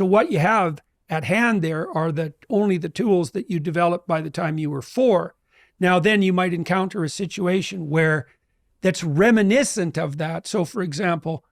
So what you have at hand there are only the tools that you developed by the time you were 4. Now, then you might encounter a situation where that's reminiscent of that. So, for example,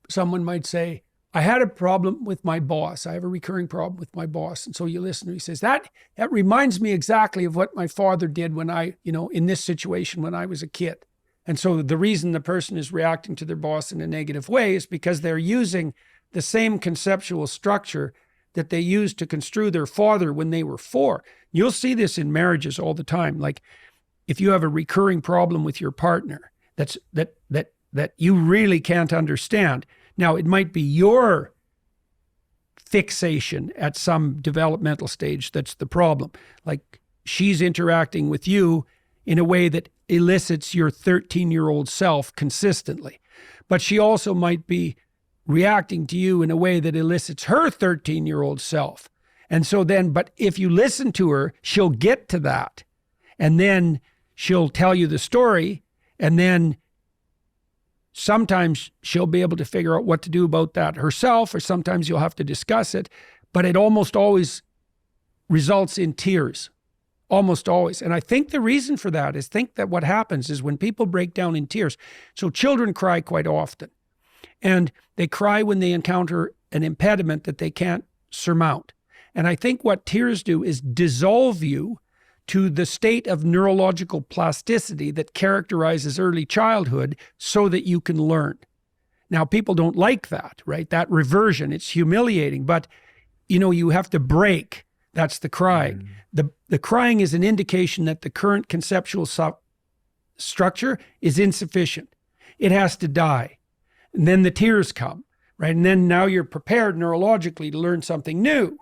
someone might say, I had a problem with my boss. I have a recurring problem with my boss. And so you listen to him, he says, that reminds me exactly of what my father did when in this situation when I was a kid. And so the reason the person is reacting to their boss in a negative way is because they're using the same conceptual structure that they used to construe their father when they were 4. You'll see this in marriages all the time. Like if you have a recurring problem with your partner that you really can't understand. Now, it might be your fixation at some developmental stage that's the problem. Like she's interacting with you in a way that elicits your 13-year-old self consistently. But she also might be reacting to you in a way that elicits her 13-year-old self. And so then, but if you listen to her, she'll get to that. And then she'll tell you the story. And then sometimes she'll be able to figure out what to do about that herself, or sometimes you'll have to discuss it. But it almost always results in tears. Almost always. And I think the reason for that is that what happens is when people break down in tears. So children cry quite often. And they cry when they encounter an impediment that they can't surmount. And I think what tears do is dissolve you to the state of neurological plasticity that characterizes early childhood so that you can learn. Now, people don't like that, right? That reversion, it's humiliating, but you have to break. That's the crying. The crying is an indication that the current conceptual structure is insufficient. It has to die. And then the tears come, right? And then now you're prepared neurologically to learn something new.